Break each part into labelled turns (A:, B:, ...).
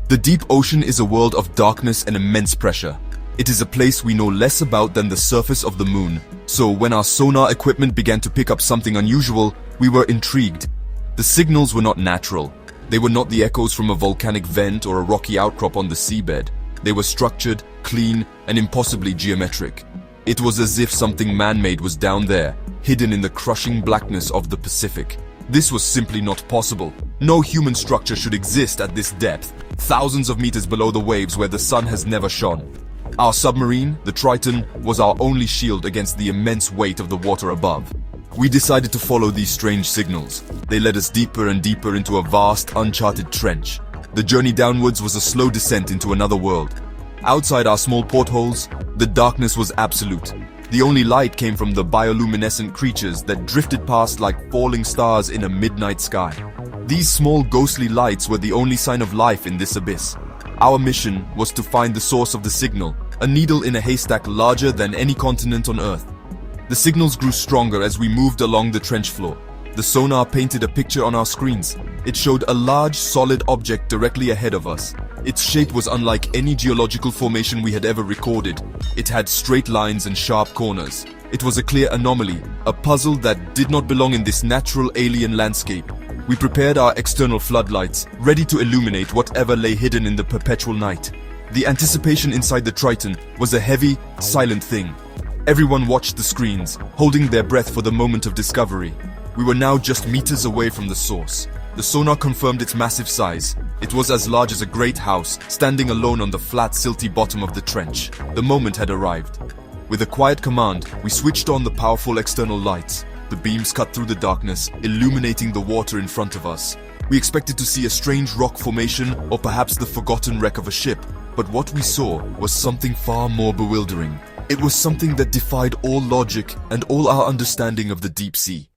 A: The deep ocean is a world of darkness and immense pressure. It is a place we know less about than the surface of the moon. So when our sonar equipment began to pick up something unusual, we were intrigued. The signals were not natural. They were not the echoes from a volcanic vent or a rocky outcrop on the seabed. They were structured, clean, and impossibly geometric. It was as if something man-made was down there, hidden in the crushing blackness of the Pacific. This was simply not possible. No human structure should exist at this depth, thousands of meters below the waves where the sun has never shone. Our submarine, the Triton, was our only shield against the immense weight of the water above. We decided to follow these strange signals. They led us deeper and deeper into a vast, uncharted trench. The journey downwards was a slow descent into another world. Outside our small portholes, the darkness was absolute. The only light came from the bioluminescent creatures that drifted past like falling stars in a midnight sky. These small ghostly lights were the only sign of life in this abyss. Our mission was to find the source of the signal, a needle in a haystack larger than any continent on Earth. The signals grew stronger as we moved along the trench floor. The sonar painted a picture on our screens. It showed a large, solid object directly ahead of us. Its shape was unlike any geological formation we had ever recorded. It had straight lines and sharp corners. It was a clear anomaly, a puzzle that did not belong in this natural alien landscape. We prepared our external floodlights, ready to illuminate whatever lay hidden in the perpetual night. The anticipation inside the Triton was a heavy, silent thing. Everyone watched the screens, holding their breath for the moment of discovery. We were now just meters away from the source. The sonar confirmed its massive size. It was as large as a great house, standing alone on the flat, silty bottom of the trench. The moment had arrived. With a quiet command, we switched on the powerful external lights. The beams cut through the darkness, illuminating the water in front of us. We expected to see a strange rock formation or perhaps the forgotten wreck of a ship. But what we saw was something far more bewildering. It was something that defied all logic and all our understanding of the deep sea.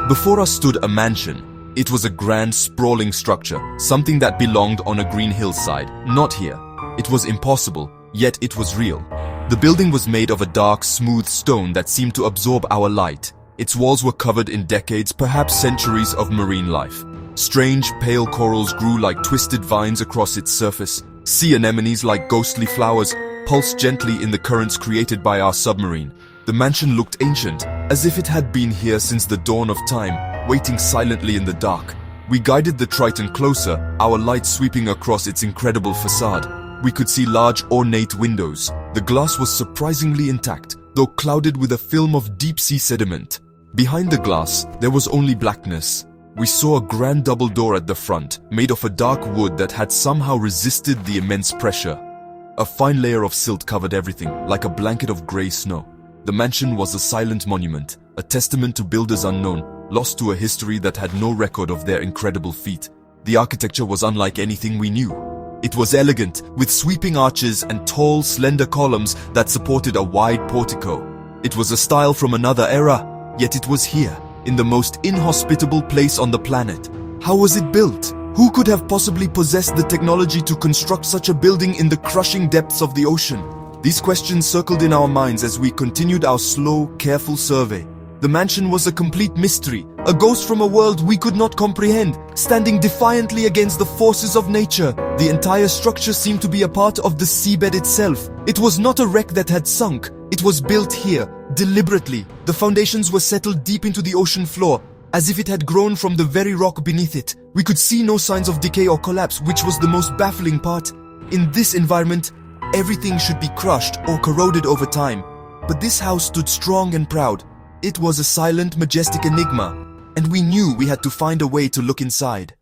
A: Before us stood a mansion. It was a grand, sprawling structure, something that belonged on a green hillside, not here. It was impossible, yet it was real. The building was made of a dark, smooth stone that seemed to absorb our light. Its walls were covered in decades, perhaps centuries of marine life. Strange, pale corals grew like twisted vines across its surface. Sea anemones, like ghostly flowers, pulsed gently in the currents created by our submarine. The mansion looked ancient, as if it had been here since the dawn of time, waiting silently in the dark. We guided the Triton closer, our light sweeping across its incredible facade. We could see large, ornate windows. The glass was surprisingly intact, though clouded with a film of deep-sea sediment. Behind the glass, there was only blackness. We saw a grand double door at the front, made of a dark wood that had somehow resisted the immense pressure. A fine layer of silt covered everything, like a blanket of grey snow. The mansion was a silent monument, a testament to builders unknown, lost to a history that had no record of their incredible feat. The architecture was unlike anything we knew. It was elegant, with sweeping arches and tall, slender columns that supported a wide portico. It was a style from another era, yet it was here, in the most inhospitable place on the planet. How was it built? Who could have possibly possessed the technology to construct such a building in the crushing depths of the ocean? These questions circled in our minds as we continued our slow, careful survey. The mansion was a complete mystery, a ghost from a world we could not comprehend, standing defiantly against the forces of nature. The entire structure seemed to be a part of the seabed itself. It was not a wreck that had sunk. It was built here, deliberately. The foundations were settled deep into the ocean floor, as if it had grown from the very rock beneath it. We could see no signs of decay or collapse, which was the most baffling part. In this environment, everything should be crushed or corroded over time. But this house stood strong and proud. It was a silent, majestic enigma, and we knew we had to find a way to look inside.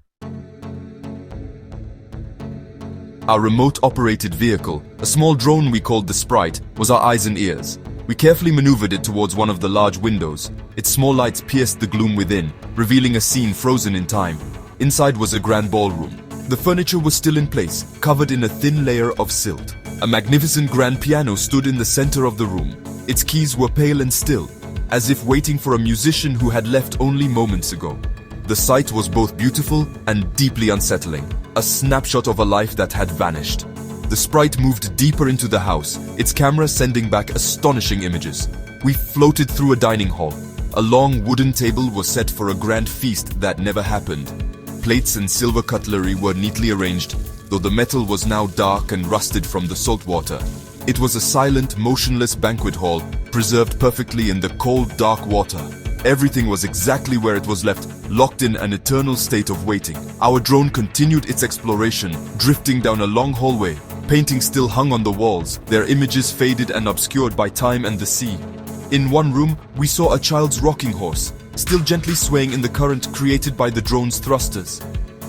A: Our remote-operated vehicle, a small drone we called the Sprite, was our eyes and ears. We carefully maneuvered it towards one of the large windows. Its small lights pierced the gloom within, revealing a scene frozen in time. Inside was a grand ballroom. The furniture was still in place, covered in a thin layer of silt. A magnificent grand piano stood in the center of the room. Its keys were pale and still, as if waiting for a musician who had left only moments ago. The sight was both beautiful and deeply unsettling, a snapshot of a life that had vanished. The Sprite moved deeper into the house, its camera sending back astonishing images. We floated through a dining hall. A long wooden table was set for a grand feast that never happened. Plates and silver cutlery were neatly arranged, though the metal was now dark and rusted from the salt water. It was a silent, motionless banquet hall, preserved perfectly in the cold, dark water. Everything was exactly where it was left, locked in an eternal state of waiting. Our drone continued its exploration, drifting down a long hallway. Paintings still hung on the walls, their images faded and obscured by time and the sea. In one room, we saw a child's rocking horse, still gently swaying in the current created by the drone's thrusters.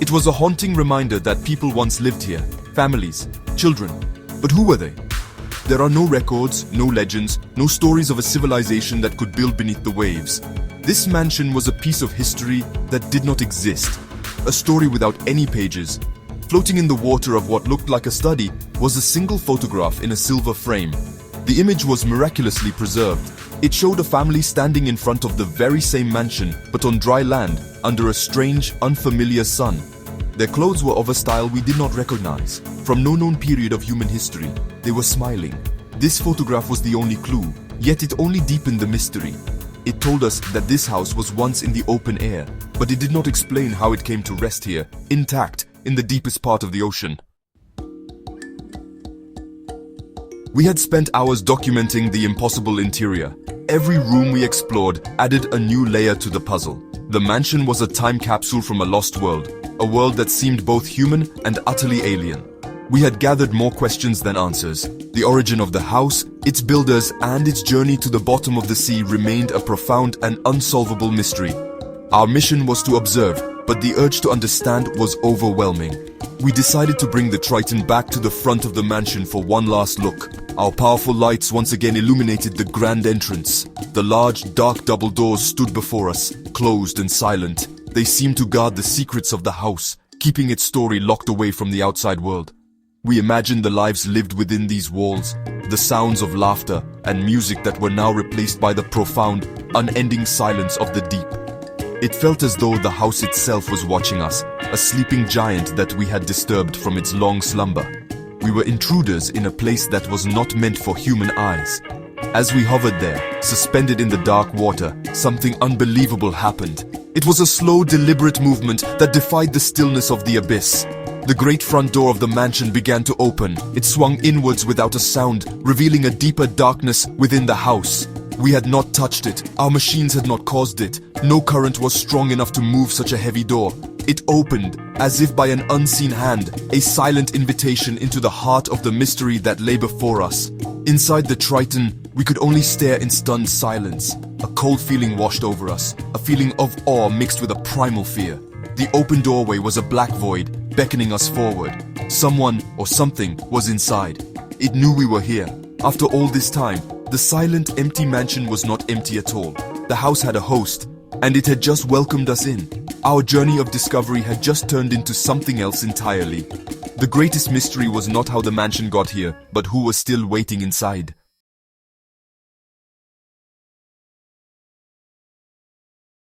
A: It was a haunting reminder that people once lived here, families, children. But who were they? There are no records, no legends, no stories of a civilization that could build beneath the waves. This mansion was a piece of history that did not exist, a story without any pages. Floating in the water of what looked like a study was a single photograph in a silver frame. The image was miraculously preserved. It showed a family standing in front of the very same mansion, but on dry land, under a strange, unfamiliar sun. Their clothes were of a style we did not recognize. From no known period of human history, they were smiling. This photograph was the only clue, yet it only deepened the mystery. It told us that this house was once in the open air, but it did not explain how it came to rest here, intact, in the deepest part of the ocean. We had spent hours documenting the impossible interior. Every room we explored added a new layer to the puzzle. The mansion was a time capsule from a lost world, a world that seemed both human and utterly alien. We had gathered more questions than answers. The origin of the house, its builders, and its journey to the bottom of the sea remained a profound and unsolvable mystery. Our mission was to observe, but the urge to understand was overwhelming. We decided to bring the Triton back to the front of the mansion for one last look. Our powerful lights once again illuminated the grand entrance. The large, dark double doors stood before us, closed and silent. They seemed to guard the secrets of the house, keeping its story locked away from the outside world. We imagined the lives lived within these walls, the sounds of laughter and music that were now replaced by the profound, unending silence of the deep. It felt as though the house itself was watching us, a sleeping giant that we had disturbed from its long slumber. We were intruders in a place that was not meant for human eyes. As we hovered there, suspended in the dark water, something unbelievable happened. It was a slow, deliberate movement that defied the stillness of the abyss. The great front door of the mansion began to open. It swung inwards without a sound, revealing a deeper darkness within the house. We had not touched it. Our machines had not caused it. No current was strong enough to move such a heavy door. It opened, as if by an unseen hand, a silent invitation into the heart of the mystery that lay before us. Inside the Triton, we could only stare in stunned silence. A cold feeling washed over us, a feeling of awe mixed with a primal fear. The open doorway was a black void, beckoning us forward. Someone or something was inside. It knew we were here. After all this time, the silent, empty mansion was not empty at all. The house had a host, and it had just welcomed us in. Our journey of discovery had just turned into something else entirely. The greatest mystery was not how the mansion got here, but who was still waiting inside.